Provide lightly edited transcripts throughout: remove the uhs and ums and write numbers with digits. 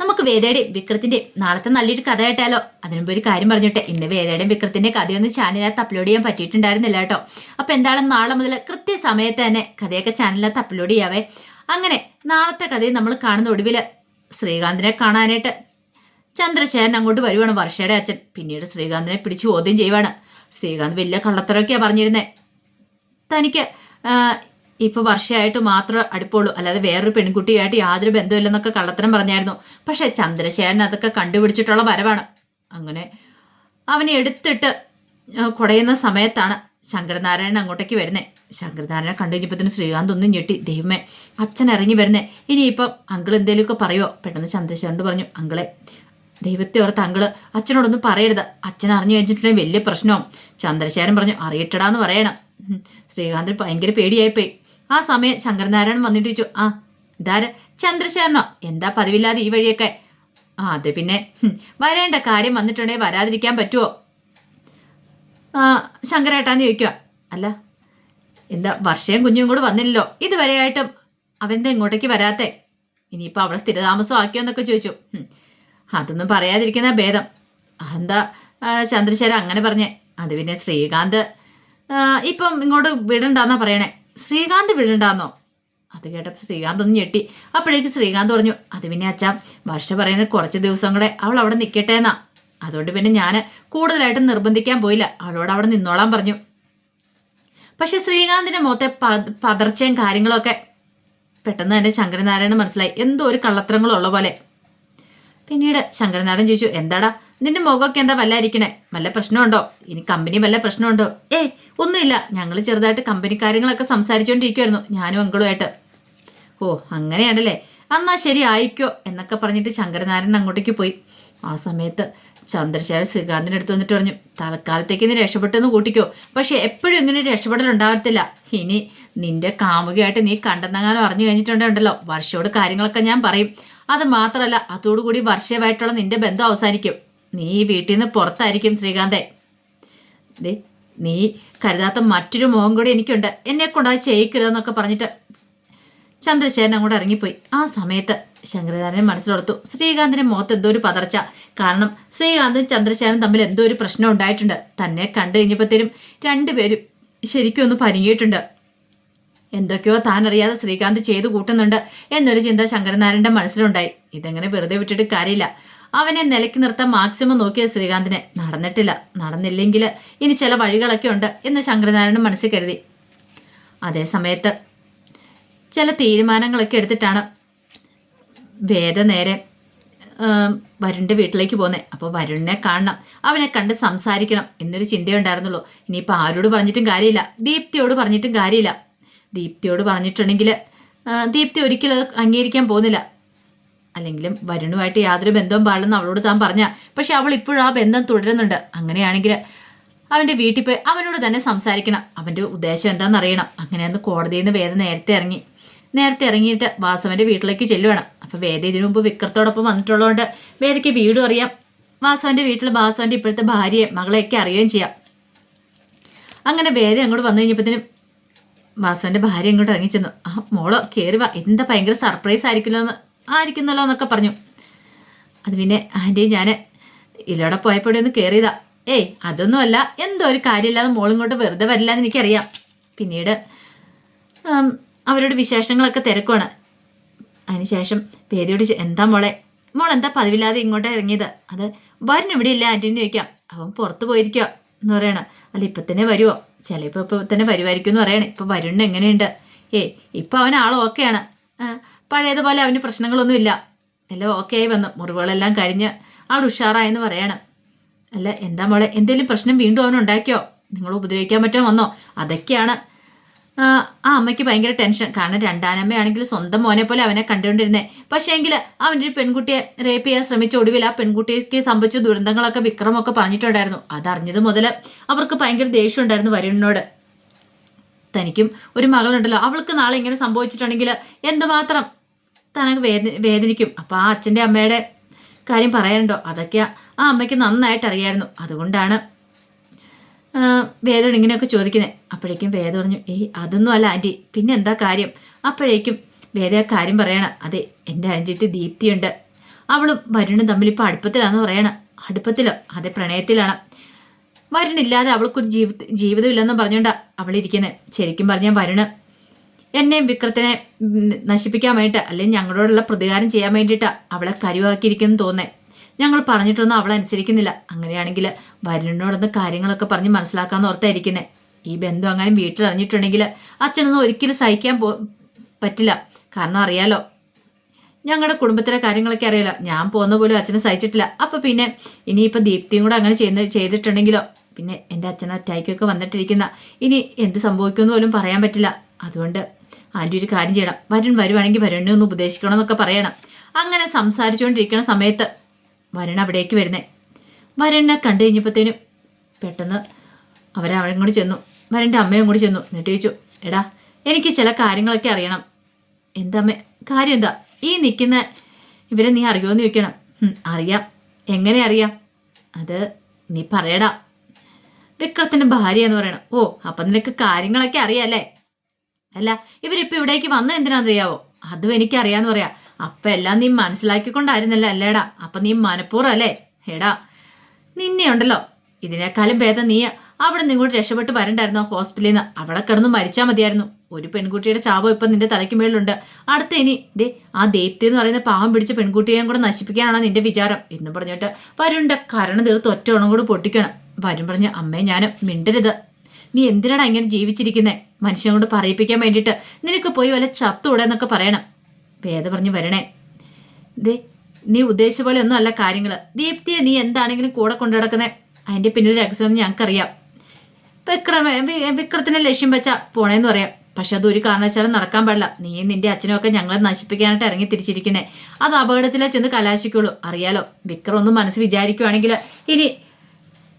നമുക്ക് വേദയുടെയും വിക്രത്തിന്റെയും നാളത്തെ നല്ലൊരു കഥ കേട്ടാലോ? അതിനുമ്പ് ഒരു കാര്യം പറഞ്ഞിട്ടെ, ഇന്ന് വേദയുടെയും വിക്രത്തിന്റെ കഥയൊന്നും ചാനലിനകത്ത് അപ്ലോഡ് ചെയ്യാൻ പറ്റിയിട്ടുണ്ടായിരുന്നില്ല കേട്ടോ. അപ്പൊ എന്തായാലും നാളെ മുതൽ കൃത്യസമയത്ത് തന്നെ കഥയൊക്കെ ചാനലിനകത്ത് അപ്ലോഡ് ചെയ്യാവേ. അങ്ങനെ നാളത്തെ കഥയിൽ നമ്മൾ കാണുന്ന ഒടുവില് ശ്രീകാന്തിനെ കാണാനായിട്ട് ചന്ദ്രശേഖരൻ അങ്ങോട്ട് വരുവാണ്, വർഷയുടെ അച്ഛൻ. പിന്നീട് ശ്രീകാന്തിനെ പിടിച്ച് ചോദ്യം ചെയ്യുവാണ്. ശ്രീകാന്ത് വലിയ കള്ളത്തരൊക്കെയാ പറഞ്ഞിരുന്നേ, തനിക്ക് ഇപ്പൊ വർഷമായിട്ട് മാത്രമേ അടുപ്പുള്ളൂ, അല്ലാതെ വേറൊരു പെൺകുട്ടിയായിട്ട് യാതൊരു ബന്ധമില്ലെന്നൊക്കെ കള്ളത്തരം പറഞ്ഞായിരുന്നു. പക്ഷെ ചന്ദ്രശേഖരൻ അതൊക്കെ കണ്ടുപിടിച്ചിട്ടുള്ള വരവാണ്. അങ്ങനെ അവനെ എടുത്തിട്ട് കുടയുന്ന സമയത്താണ് ശങ്കരനാരായണൻ അങ്ങോട്ടേക്ക് വരുന്നേ. ശങ്കരനാരായണൻ കണ്ടു കഴിഞ്ഞപ്പത്തിന് ശ്രീകാന്ത് ഒന്നും ഞെട്ടി. ദൈവമേ, അച്ഛൻ ഇറങ്ങി വരുന്നേ, ഇനിയിപ്പം അങ്കിൾ എന്തെങ്കിലുമൊക്കെ പറയുമോ? പെട്ടെന്ന് ചന്ദ്രശേഖരനോട് പറഞ്ഞു, അങ്കിളെ ദൈവത്തെ ഓർത്ത് അങ്കിള് അച്ഛനോടൊന്നും പറയരുത്, അച്ഛൻ അറിഞ്ഞു കഴിഞ്ഞിട്ടുണ്ടെങ്കിൽ വലിയ പ്രശ്നവും. ചന്ദ്രശേഖരൻ പറഞ്ഞു, അറിയിട്ടടാന്ന് പറയണം. ശ്രീകാന്തിന് ഭയങ്കര പേടിയായിപ്പോയി. ആ സമയം ശങ്കരനാരായണൻ വന്നിട്ട് ചോദിച്ചു, ആ ഇതാര്? ചന്ദ്രശേഖരനോ? എന്താ പതിവില്ലാതെ ഈ വഴിയൊക്കെ? അത് പിന്നെ വരേണ്ട കാര്യം വന്നിട്ടുണ്ടെങ്കിൽ വരാതിരിക്കാൻ പറ്റുമോ ശങ്കരേട്ടാന്ന് ചോദിക്കുക. അല്ല എന്താ വർഷയും കുഞ്ഞും കൂടെ വന്നില്ലല്ലോ ഇതുവരെയായിട്ടും, അവൻ്റെ ഇങ്ങോട്ടേക്ക് വരാത്തേ? ഇനിയിപ്പോൾ അവിടെ സ്ഥിരതാമസം ആക്കിയോന്നൊക്കെ ചോദിച്ചു. അതൊന്നും പറയാതിരിക്കുന്ന ഭേദം. എന്താ ചന്ദ്രശേഖരൻ അങ്ങനെ പറഞ്ഞേ? അത് പിന്നെ ശ്രീകാന്ത് ഇപ്പം ഇങ്ങോട്ട് വിടണ്ടെന്നാ പറയണേ. ശ്രീകാന്ത് വിടണ്ടെന്നോ? അത് കേട്ടപ്പോൾ ശ്രീകാന്ത് ഒന്ന് ഞെട്ടി. അപ്പോഴേക്ക് ശ്രീകാന്ത് പറഞ്ഞു, അത് പിന്നെ അച്ഛാ, വർഷ പറയുന്നത് കുറച്ച് ദിവസം കൂടെ അവൾ അവിടെ നിൽക്കട്ടെ എന്നാ. അതുകൊണ്ട് പിന്നെ ഞാൻ കൂടുതലായിട്ട് നിർബന്ധിക്കാൻ പോയില്ല, അവളോട് അവിടെ നിന്നോളാൻ പറഞ്ഞു. പക്ഷെ ശ്രീകാന്തിന്റെ മുഖത്തെ പതർച്ചയും കാര്യങ്ങളൊക്കെ പെട്ടെന്ന് തന്നെ ശങ്കരനാരായണൻ മനസ്സിലായി, എന്തോ ഒരു കള്ളത്തരങ്ങളുള്ള പോലെ. പിന്നീട് ശങ്കരനാരായണൻ ചോദിച്ചു, എന്താടാ നിന്റെ മുഖമൊക്കെ എന്താ വല്ലായിരിക്കണേ? വല്ല പ്രശ്നമുണ്ടോ? ഇനി കമ്പനി വല്ല പ്രശ്നമുണ്ടോ? ഒന്നുമില്ല, ഞങ്ങൾ ചെറുതായിട്ട് കമ്പനി കാര്യങ്ങളൊക്കെ സംസാരിച്ചുകൊണ്ടിരിക്കുമായിരുന്നു ഞാനും അങ്കിളുമായിട്ട്. ഓ അങ്ങനെയാണല്ലേ, എന്നാ ശരി ആയിക്കോ എന്നൊക്കെ പറഞ്ഞിട്ട് ശങ്കരനാരായണൻ അങ്ങോട്ടേക്ക് പോയി. ആ സമയത്ത് ചന്ദ്രശേഖരൻ ശ്രീകാന്തിൻ്റെ അടുത്ത് വന്നിട്ട് പറഞ്ഞു, തൽക്കാലത്തേക്ക് നീ രക്ഷപ്പെട്ടെന്ന് കൂട്ടിക്കോ, പക്ഷെ എപ്പോഴും ഇങ്ങനെ രക്ഷപ്പെടലുണ്ടാകത്തില്ല. ഇനി നിന്റെ കാമുകയായിട്ട് നീ കണ്ടെന്നെങ്ങാനും അറിഞ്ഞു കഴിഞ്ഞിട്ടുണ്ടല്ലോ, വർഷയോട് കാര്യങ്ങളൊക്കെ ഞാൻ പറയും. അത് മാത്രമല്ല, അതോടുകൂടി വർഷയുമായിട്ടുള്ള നിന്റെ ബന്ധം അവസാനിക്കും. നീ വീട്ടിൽ നിന്ന് പുറത്തായിരിക്കും ശ്രീകാന്തേ. നീ കരുതാത്ത മറ്റൊരു മുഖം കൂടി എനിക്കുണ്ട്, എന്നെ കൊണ്ടത് ചെയ്യിക്കരുതെന്നൊക്കെ പറഞ്ഞിട്ട് ചന്ദ്രശേഖരൻ അങ്ങോട്ട് ഇറങ്ങിപ്പോയി. ആ സമയത്ത് ശങ്കരനാരായണൻ മനസ്സിലോർത്തു, ശ്രീകാന്തിന്റെ മുഖത്ത് എന്തോ ഒരു പതർച്ച. കാരണം ശ്രീകാന്തും ചന്ദ്രശേഖരനും തമ്മിൽ എന്തോ ഒരു പ്രശ്നം ഉണ്ടായിട്ടുണ്ട്. തന്നെ കണ്ടു കഴിഞ്ഞപ്പോഴത്തേനും രണ്ടുപേരും ശരിക്കും ഒന്ന് പരുങ്ങിയിട്ടുണ്ട്. എന്തൊക്കെയോ താൻ അറിയാതെ ശ്രീകാന്ത് ചെയ്തു കൂട്ടുന്നുണ്ട് എന്നൊരു ചിന്ത ശങ്കരനാരായണന്റെ മനസ്സിലുണ്ടായി. ഇതെങ്ങനെ വെറുതെ വിട്ടിട്ട് കാര്യമില്ല, അവനെ നിലയ്ക്ക് നിർത്താൻ മാക്സിമം നോക്കിയ ശ്രീകാന്തിനെ നടന്നിട്ടില്ല. നടന്നില്ലെങ്കിൽ ഇനി ചില വഴികളൊക്കെ ഉണ്ട് എന്ന് ശങ്കരനാരായണൻ മനസ്സിൽ കരുതി. അതേ സമയത്ത് ചില തീരുമാനങ്ങളൊക്കെ എടുത്തിട്ടാണ് വേദ നേരെ വരുണിൻ്റെ വീട്ടിലേക്ക് പോകുന്നത്. അപ്പോൾ വരുണിനെ കാണണം, അവനെ കണ്ട് സംസാരിക്കണം എന്നൊരു ചിന്തയുണ്ടായിരുന്നുള്ളൂ. ഇനിയിപ്പോൾ ആരോട് പറഞ്ഞിട്ടും കാര്യമില്ല, ദീപ്തിയോട് പറഞ്ഞിട്ടും കാര്യമില്ല. ദീപ്തിയോട് പറഞ്ഞിട്ടുണ്ടെങ്കിൽ ദീപ്തി ഒരിക്കലും അത് അംഗീകരിക്കാൻ പോകുന്നില്ല. അല്ലെങ്കിലും വരുണുമായിട്ട് യാതൊരു ബന്ധവും പാടില്ലെന്ന് അവളോട് താൻ പറഞ്ഞ, പക്ഷെ അവൾ ഇപ്പോഴും ആ ബന്ധം തുടരുന്നുണ്ട്. അങ്ങനെയാണെങ്കിൽ അവൻ്റെ വീട്ടിൽ പോയി അവനോട് തന്നെ സംസാരിക്കണം, അവൻ്റെ ഉദ്ദേശം എന്താണെന്ന് അറിയണം. അങ്ങനെയൊന്ന് കോടതിയിൽ നിന്ന് വേദ നേരത്തെ ഇറങ്ങിയിട്ട് വാസവൻ്റെ വീട്ടിലേക്ക് ചെല്ലുവാണ്. അപ്പോൾ വേദ ഇതിനു മുമ്പ് വിക്രത്തോടൊപ്പം വന്നിട്ടുള്ളതുകൊണ്ട് വേദയ്ക്ക് വീടും അറിയാം, വാസവൻ്റെ വീട്ടിൽ വാസവൻ്റെ ഇപ്പോഴത്തെ ഭാര്യയെ മകളെയൊക്കെ അറിയുകയും ചെയ്യാം. അങ്ങനെ വേദ അങ്ങോട്ട് വന്നു കഴിഞ്ഞപ്പോഴത്തേനും വാസവൻ്റെ ഭാര്യ ഇങ്ങോട്ട് ഇറങ്ങിച്ചെന്നു. ആ മോളോ കയറി വാ, എന്താ ഭയങ്കര സർപ്രൈസ് ആയിരിക്കുന്നല്ലോ എന്നൊക്കെ പറഞ്ഞു. അത് പിന്നെ ആൻറ്റി ഞാൻ ഇല്ലവിടെ പോയപ്പോഴേ ഒന്ന് കയറിയതാ. അതൊന്നുമല്ല, എന്തോ ഒരു കാര്യമില്ലാതെ മോളിങ്ങോട്ട് വെറുതെ വരില്ല എന്ന് എനിക്കറിയാം. പിന്നീട് അവരുടെ വിശേഷങ്ങളൊക്കെ തിരക്കുവാണ്. അതിനുശേഷം വേദിയോട് എന്താ മോളെന്താ പതിവില്ലാതെ ഇങ്ങോട്ട് ഇറങ്ങിയത്? അത് വരുൺ ഇവിടെ ഇല്ല ആൻറ്റീന്ന് ചോദിക്കാം. അവൻ പുറത്ത് പോയിരിക്കുക എന്ന് പറയണം. അല്ല ഇപ്പം തന്നെ വരുമോ? ചിലപ്പോൾ ഇപ്പം തന്നെ വരുമായിരിക്കും എന്ന് പറയണേ. ഇപ്പം വരുണിന് എങ്ങനെയുണ്ട്? ഇപ്പം അവൻ ആൾ ഓക്കെയാണ്, പഴയതുപോലെ അവന് പ്രശ്നങ്ങളൊന്നും ഇല്ല, എല്ലാം ഓക്കെ ആയി വന്നു, മുറിവുകളെല്ലാം കഴിഞ്ഞ് ആൾ ഉഷാറായെന്ന് പറയണം. അല്ല എന്താ മോളെ, എന്തെങ്കിലും പ്രശ്നം വീണ്ടും അവൻ ഉണ്ടാക്കിയോ? നിങ്ങൾ ഉപദ്രവിക്കാൻ പറ്റുമോ വന്നോ? അതൊക്കെയാണ് ആ അമ്മയ്ക്ക് ഭയങ്കര ടെൻഷൻ. കാരണം രണ്ടാനമ്മയാണെങ്കിൽ സ്വന്തം മോനെ പോലെ അവനെ കണ്ടുകൊണ്ടിരുന്നേ. പക്ഷേ എങ്കിൽ അവൻ്റെ ഒരു പെൺകുട്ടിയെ റേപ്പ് ചെയ്യാൻ ശ്രമിച്ച ഒടുവിൽ ആ പെൺകുട്ടിക്ക് സംഭവിച്ച ദുരന്തങ്ങളൊക്കെ വിക്രമൊക്കെ പറഞ്ഞിട്ടുണ്ടായിരുന്നു. അതറിഞ്ഞത് മുതൽ അവർക്ക് ഭയങ്കര ദേഷ്യം ഉണ്ടായിരുന്നു വരുണിനോട്. തനിക്കും ഒരു മകളുണ്ടല്ലോ, അവൾക്ക് നാളെ ഇങ്ങനെ സംഭവിച്ചിട്ടുണ്ടെങ്കിൽ എന്തുമാത്രം തനക്ക് വേദനിക്കും. അപ്പോൾ ആ അച്ഛൻ്റെ അമ്മയുടെ കാര്യം പറയാനുണ്ടോ? അതൊക്കെ ആ അമ്മയ്ക്ക് നന്നായിട്ട് അറിയായിരുന്നു. അതുകൊണ്ടാണ് വേദോട് ഇങ്ങനെയൊക്കെ ചോദിക്കുന്നത്. അപ്പോഴേക്കും വേദ പറഞ്ഞു, അതൊന്നും അല്ല ആൻറ്റി, പിന്നെ എന്താ കാര്യം? അപ്പോഴേക്കും വേദ ആ കാര്യം പറയണം. അതെ, എൻ്റെ അനുജത്തി ദീപ്തിയുണ്ട്, അവളും വരുണും തമ്മിൽ ഇപ്പോൾ അടുപ്പത്തിലാന്ന് പറയണം. അടുപ്പത്തിലോ? അതെ, പ്രണയത്തിലാണ്. വരുണില്ലാതെ അവൾക്കൊരു ജീവിതമില്ലെന്നും പറഞ്ഞുകൊണ്ടാ അവളിരിക്കുന്നത്. ശരിക്കും പറഞ്ഞാൽ വരുണ് എന്നെയും വിക്രത്തിനെ നശിപ്പിക്കാൻ വേണ്ടിയിട്ട്, അല്ലെങ്കിൽ ഞങ്ങളോടുള്ള പ്രതികാരം ചെയ്യാൻ വേണ്ടിയിട്ടാണ് അവളെ കരുവാക്കിയിരിക്കുന്നു തോന്നേ. ഞങ്ങൾ പറഞ്ഞിട്ടൊന്നും അവൾ അനുസരിക്കുന്നില്ല. അങ്ങനെയാണെങ്കിൽ വരുണിനോടൊന്ന് കാര്യങ്ങളൊക്കെ പറഞ്ഞ് മനസ്സിലാക്കാമെന്ന് ഓർത്തായിരിക്കുന്നത്. ഈ ബന്ധം അങ്ങനെ വീട്ടിൽ അറിഞ്ഞിട്ടുണ്ടെങ്കിൽ അച്ഛനൊന്നും ഒരിക്കലും സഹിക്കാൻ പറ്റില്ല. കാരണം അറിയാലോ, ഞങ്ങളുടെ കുടുംബത്തിലെ കാര്യങ്ങളൊക്കെ അറിയാലോ. ഞാൻ പോകുന്ന പോലും അച്ഛനെ സഹിച്ചിട്ടില്ല. അപ്പം പിന്നെ ഇനിയിപ്പോൾ ദീപ്തിയും കൂടെ അങ്ങനെ ചെയ്തിട്ടുണ്ടെങ്കിലോ, പിന്നെ എൻ്റെ അച്ഛൻ അറ്റാക്കൊക്കെ വന്നിട്ടിരിക്കുന്ന, ഇനി എന്ത് സംഭവിക്കുമെന്ന് പോലും പറയാൻ പറ്റില്ല. അതുകൊണ്ട് ആൻറ്റി ഒരു കാര്യം ചെയ്യണം, വരുവാണെങ്കിൽ വരുണിനെ ഒന്ന് ഉപദേശിക്കണം എന്നൊക്കെ പറയണം. അങ്ങനെ സംസാരിച്ചുകൊണ്ടിരിക്കുന്ന സമയത്ത് വരുൺ അവിടേക്ക് വരുന്നേ. വരുണിനെ കണ്ടു കഴിഞ്ഞപ്പോഴത്തേനും പെട്ടെന്ന് അവരവളും കൂടി ചെന്നു, വരുണിൻ്റെ അമ്മയും കൂടി ചെന്നു. എന്നിട്ട് ചോദിച്ചു, എടാ എനിക്ക് ചില കാര്യങ്ങളൊക്കെ അറിയണം. എന്താ അമ്മേ? കാര്യം എന്താ? ഈ നിൽക്കുന്ന ഇവരെ നീ അറിയുമോയെന്ന് ചോദിക്കണം. അറിയാം. എങ്ങനെ അറിയാം? അത് നീ പറയടാ. വിക്രത്തിൻ്റെ ഭാര്യ എന്ന് പറയണം. ഓ, അപ്പം നിനക്ക് കാര്യങ്ങളൊക്കെ അറിയാല്ലേ? അല്ല, ഇവരിപ്പോൾ ഇവിടേക്ക് വന്ന എന്തിനാണെന്നറിയാവോ? അതും എനിക്കറിയാമെന്ന് പറയാം. അപ്പം എല്ലാം നീ മനസ്സിലാക്കിക്കൊണ്ടായിരുന്നല്ലോ അല്ലേടാ? അപ്പം നീ മനഃപൂർവ്വം അല്ലേ? എടാ, നിന്നെ ഉണ്ടല്ലോ, ഇതിനേക്കാളും ഭേദം നീ അവിടെ നിന്ന് ഇങ്ങോട്ട് രക്ഷപ്പെട്ട് വരണ്ടായിരുന്നു ഹോസ്പിറ്റലിൽ നിന്ന്. അവിടെ കിടന്ന് മരിച്ചാൽ മതിയായിരുന്നു. ഒരു പെൺകുട്ടിയുടെ ശാപം ഇപ്പം നിന്റെ തലയ്ക്ക് മേളിലുണ്ട്. അടുത്ത ഇനി ദേ ആ ദീപ്തി എന്ന് പറയുന്ന പാവം പിടിച്ച പെൺകുട്ടിയെയും കൂടെ നശിപ്പിക്കാനാണ് നിന്റെ വിചാരം എന്ന് പറഞ്ഞിട്ട് വരുണിൻ്റെ കരണം തീർത്ത് ഒറ്റ കൂടെ പൊട്ടിക്കണം. വരും പറഞ്ഞ്, അമ്മേ ഞാൻ മിണ്ടരുത്. നീ എന്തിനാടാ ഇങ്ങനെ ജീവിച്ചിരിക്കുന്നേ? മനുഷ്യനെ കൊണ്ട് പറയിപ്പിക്കാൻ വേണ്ടിയിട്ട്. നിനക്ക് പോയി വല്ല ചത്തൂടെ എന്നൊക്കെ പറയണം. വേദ പറഞ്ഞ് വരണേ. ദേ, നീ ഉദ്ദേശിച്ച പോലെ ഒന്നും അല്ല കാര്യങ്ങൾ. ദീപ്തിയെ നീ എന്താണെങ്കിലും കൂടെ കൊണ്ടു നടക്കുന്നേ. അതിൻ്റെ പിന്നിൽ രഹസ്യം ഞങ്ങൾക്കറിയാം. വിക്രത്തിനെ ലക്ഷ്യം വെച്ചാൽ പോണേന്ന് പറയാം. പക്ഷെ അതൊരു കാരണവശാലും നടക്കാൻ പാടില്ല. നീ നിന്റെ അച്ഛനും ഒക്കെ ഞങ്ങളെ നശിപ്പിക്കാനായിട്ട് ഇറങ്ങി തിരിച്ചിരിക്കുന്നേ. അത് അപകടത്തിലേ ചെന്ന് കലാശിക്കുള്ളൂ. അറിയാലോ, വിക്രം ഒന്നും മനസ്സ് വിചാരിക്കുവാണെങ്കിൽ ഇനി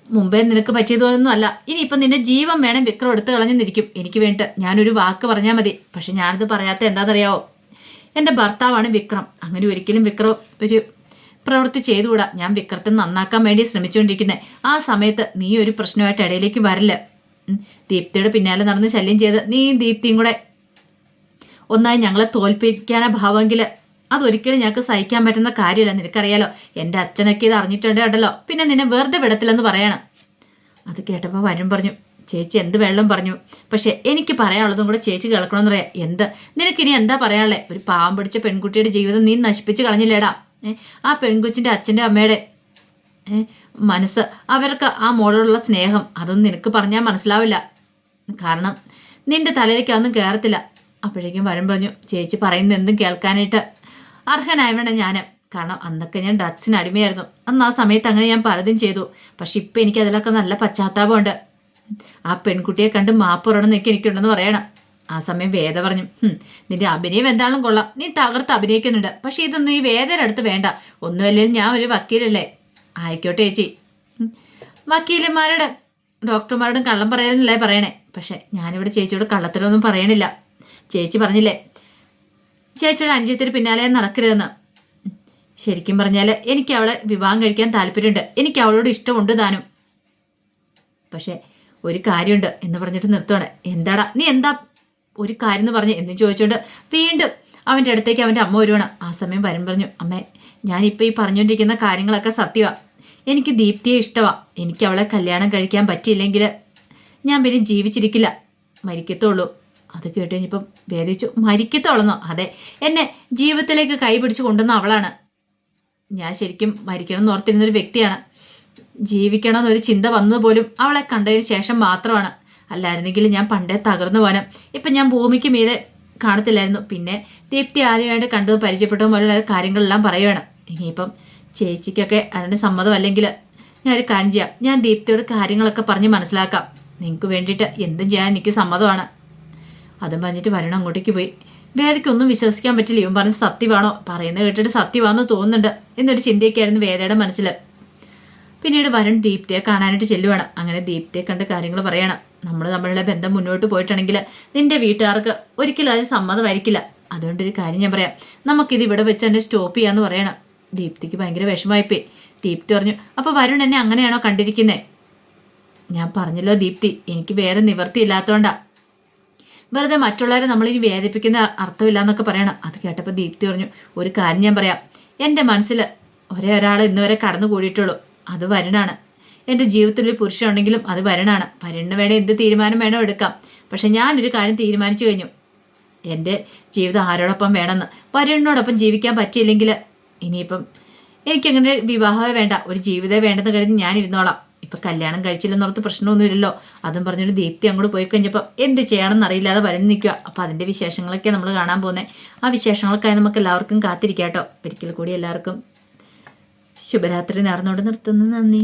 മുമ്പേ നിനക്ക് പറ്റിയതൊന്നും അല്ല. ഇനിയിപ്പം നിന്റെ ജീവൻ വേണം വിക്രം എടുത്ത് കളഞ്ഞെന്നിരിക്കും. എനിക്ക് വേണ്ടിയിട്ട് ഞാനൊരു വാക്ക് പറഞ്ഞാൽ മതി. പക്ഷെ ഞാനത് പറയാത്ത എന്താണെന്നറിയാവോ? എൻ്റെ ഭർത്താവാണ് വിക്രം. അങ്ങനെ ഒരിക്കലും വിക്രം ഒരു പ്രവൃത്തി ചെയ്തുകൂടാ. ഞാൻ വിക്രത്തെ നന്നാക്കാൻ വേണ്ടി ശ്രമിച്ചുകൊണ്ടിരിക്കുന്നത്. ആ സമയത്ത് നീ ഒരു പ്രശ്നമായിട്ട് ഇടയിലേക്ക് വരില്ല. ദീപ്തിയുടെ പിന്നാലെ നടന്ന് ശല്യം ചെയ്ത് നീ ദീപ്തിയും കൂടെ ഒന്നായി ഞങ്ങളെ തോൽപ്പിക്കാനാ ഭാവമെങ്കിൽ അതൊരിക്കലും ഞങ്ങൾക്ക് സഹിക്കാൻ പറ്റുന്ന കാര്യമില്ല. നിനക്കറിയാലോ, എൻ്റെ അച്ഛനൊക്കെ ഇത് അറിഞ്ഞിട്ടുണ്ടല്ലോ, പിന്നെ നിന്നെ വെറുതെ വിടത്തില്ലെന്ന് പറയണം. അത് കേട്ടപ്പോൾ വരും പറഞ്ഞു, ചേച്ചി എന്ത് വെള്ളം പറഞ്ഞു, പക്ഷെ എനിക്ക് പറയാനുള്ളതും കൂടെ ചേച്ചി കേൾക്കണമെന്ന് പറയാം. എന്ത് നിനക്കിനി എന്താ പറയാനുള്ളത്? ഒരു പാവം പിടിച്ച പെൺകുട്ടിയുടെ ജീവിതം നീ നശിപ്പിച്ച് കളഞ്ഞില്ലേടാ. ആ പെൺകൊച്ചിൻ്റെ അച്ഛൻ്റെ അമ്മയുടെ മനസ്സ്, അവർക്ക് ആ മോളോടുള്ള സ്നേഹം, അതൊന്നും നിനക്ക് പറഞ്ഞാൽ മനസ്സിലാവില്ല. കാരണം നിന്റെ തലയിലേക്ക് അതൊന്നും കയറത്തില്ല. അപ്പോഴേക്കും വരും പറഞ്ഞു, ചേച്ചി പറയുന്നത് എന്തും കേൾക്കാനായിട്ട് അർഹനായവണം ഞാൻ. കാരണം അന്നൊക്കെ ഞാൻ ഡ്രഗ്സിന് അടിമയായിരുന്നു. അന്ന് ആ സമയത്ത് അങ്ങനെ ഞാൻ പലതും ചെയ്തു. പക്ഷെ ഇപ്പം എനിക്ക് അതിലൊക്കെ നല്ല പശ്ചാത്താപമുണ്ട്. ആ പെൺകുട്ടിയെ കണ്ട് മാപ്പുറണമെന്നൊക്കെ എനിക്കുണ്ടെന്ന് പറയണം. ആ സമയം വേദ പറഞ്ഞു, നിന്റെ അഭിനയം എന്താണെന്നും കൊള്ളാം, നീ തകർത്ത് അഭിനയിക്കുന്നുണ്ട്. പക്ഷെ ഇതൊന്നും ഈ വേദയുടെ അടുത്ത് വേണ്ട. ഒന്നുമല്ലെങ്കിൽ ഞാൻ ഒരു വക്കീലല്ലേ. ആയിക്കോട്ടെ ചേച്ചി, വക്കീലന്മാരുടെ ഡോക്ടർമാരോടും കള്ളം പറയാനല്ലേ പറയണേ. പക്ഷെ ഞാനിവിടെ ചേച്ചിയോട് കള്ളത്തരമൊന്നും പറയണില്ല. ചേച്ചി പറഞ്ഞില്ലേ ചേച്ചിയുടെ അനുജത്തിന് പിന്നാലെ നടക്കരുതെന്ന്. ശരിക്കും പറഞ്ഞാൽ എനിക്ക് അവളെ വിവാഹം കഴിക്കാൻ താല്പര്യമുണ്ട്. എനിക്ക് അവളോട് ഇഷ്ടമുണ്ട് താനും. പക്ഷെ ഒരു കാര്യമുണ്ട് എന്ന് പറഞ്ഞിട്ട് നിർത്തുവാണ്. എന്താടാ നീ എന്താ ഒരു കാര്യം എന്ന് പറഞ്ഞ് എന്ന് ചോദിച്ചുകൊണ്ട് വീണ്ടും അവൻ്റെ അടുത്തേക്ക് അവൻ്റെ അമ്മ വരുവാണ്. ആ സമയം വരും പറഞ്ഞു, അമ്മേ ഞാനിപ്പോൾ ഈ പറഞ്ഞുകൊണ്ടിരിക്കുന്ന കാര്യങ്ങളൊക്കെ സത്യമാണ്. എനിക്ക് ദീപ്തിയെ ഇഷ്ടമാണ്. എനിക്ക് അവളെ കല്യാണം കഴിക്കാൻ പറ്റിയില്ലെങ്കിൽ ഞാൻ പിന്നെ ജീവിച്ചിരിക്കില്ല, മരിക്കത്തുള്ളൂ. അത് കേട്ട് കഴിഞ്ഞപ്പം വേദിച്ചു. മരിക്കത്തോളന്നോ? അതെ, എന്നെ ജീവിതത്തിലേക്ക് കൈപിടിച്ച് കൊണ്ടുവന്ന അവളാണ്. ഞാൻ ശരിക്കും മരിക്കണം എന്ന് ഓർത്തിരുന്നൊരു വ്യക്തിയാണ്. ജീവിക്കണം എന്നൊരു ചിന്ത വന്നത് പോലും അവളെ കണ്ടതിന് ശേഷം മാത്രമാണ്. അല്ലായിരുന്നെങ്കിൽ ഞാൻ പണ്ടേ തകർന്നു പോകാനും ഇപ്പം ഞാൻ ഭൂമിക്ക് മീതെ കാണത്തില്ലായിരുന്നു. പിന്നെ ദീപ്തി ആദ്യമായിട്ട് കണ്ടത് പരിചയപ്പെട്ട പോലുള്ള കാര്യങ്ങളെല്ലാം പറയുവാണ്. ഇനിയിപ്പം ചേച്ചിക്കൊക്കെ അതിൻ്റെ സമ്മതമല്ലെങ്കിൽ ഞാനൊരു കാര്യം ചെയ്യാം, ഞാൻ ദീപ്തിയോട് കാര്യങ്ങളൊക്കെ പറഞ്ഞ് മനസ്സിലാക്കാം. നിങ്ങൾക്ക് വേണ്ടിയിട്ട് എന്തും ചെയ്യാൻ എനിക്ക് സമ്മതമാണ്. അതും പറഞ്ഞിട്ട് വരണം അങ്ങോട്ടേക്ക് പോയി. വേദയ്ക്കൊന്നും വിശ്വസിക്കാൻ പറ്റില്ല. ഇവൻ പറഞ്ഞ് സത്യമാണോ പറയുന്നത് കേട്ടിട്ട് സത്യമാണെന്ന് തോന്നുന്നുണ്ട് എന്നൊരു ചിന്തയൊക്കെയായിരുന്നു വേദയുടെ മനസ്സിൽ. പിന്നീട് വരുൺ ദീപ്തിയെ കാണാനായിട്ട് ചെല്ലുവാണ്. അങ്ങനെ ദീപ്തിയെ കണ്ട് കാര്യങ്ങൾ പറയണം. നമ്മൾ നമ്മളുടെ ബന്ധം മുന്നോട്ട് പോയിട്ടുണ്ടെങ്കിൽ നിന്റെ വീട്ടുകാർക്ക് ഒരിക്കലും അതിന് സമ്മതമായിരിക്കില്ല. അതുകൊണ്ടൊരു കാര്യം ഞാൻ പറയാം, നമുക്കിത് ഇവിടെ വെച്ച് തന്നെ സ്റ്റോപ്പ് ചെയ്യാമെന്ന് പറയണം. ദീപ്തിക്ക് ഭയങ്കര വിഷമമായിപ്പോയി. ദീപ്തി പറഞ്ഞു, അപ്പോൾ വരുൺ എന്നെ അങ്ങനെയാണോ കണ്ടിരിക്കുന്നത്? ഞാൻ പറഞ്ഞല്ലോ ദീപ്തി, എനിക്ക് വേറെ നിവൃത്തിയില്ലാത്തതുകൊണ്ടാ. വെറുതെ മറ്റുള്ളവരെ നമ്മളിനി വേദനിപ്പിക്കുന്ന അർത്ഥമില്ല എന്നൊക്കെ പറയണം. അത് കേട്ടപ്പോൾ ദീപ്തി പറഞ്ഞു, ഒരു കാര്യം ഞാൻ പറയാം, എൻ്റെ മനസ്സിൽ ഒരേ ഒരാൾ ഇന്നുവരെ കടന്നു കൂടിയിട്ടുള്ളൂ, അത് വരുണാണ്. എൻ്റെ ജീവിതത്തിൽ ഒരു പുരുഷനുണ്ടെങ്കിലും അത് വരുണാണ്. വരുണിന് വേണേൽ എന്ത് തീരുമാനം വേണോ എടുക്കാം. പക്ഷെ ഞാനൊരു കാര്യം തീരുമാനിച്ചു കഴിഞ്ഞു, എൻ്റെ ജീവിതം ആരോടൊപ്പം വേണമെന്ന്. വരുണിനോടൊപ്പം ജീവിക്കാൻ പറ്റിയില്ലെങ്കിൽ ഇനിയിപ്പം എനിക്കങ്ങനെ വിവാഹമേ വേണ്ട, ഒരു ജീവിതമേ വേണ്ടെന്ന് കരുതി ഞാൻ ഇരുന്നോളാം. ഇപ്പം കല്യാണം കഴിച്ചില്ലെന്നോർത്ത് പ്രശ്നമൊന്നുമില്ലല്ലോ. അതും പറഞ്ഞൊരു ദീപ്തി അങ്ങോട്ട് പോയി കഴിഞ്ഞപ്പോൾ എന്ത് ചെയ്യണമെന്ന് അറിയില്ലാതെ വരുൺ നിൽക്കുക. അപ്പോൾ അതിൻ്റെ വിശേഷങ്ങളൊക്കെ നമ്മൾ കാണാൻ പോകുന്നത്. ആ വിശേഷങ്ങൾക്കായി നമുക്ക് എല്ലാവർക്കും കാത്തിരിക്കാം കേട്ടോ. ഒരിക്കൽ കൂടി എല്ലാവർക്കും ശുഭരാത്രി നേർന്നുകൊണ്ട് നിർത്തുന്നു. നന്ദി.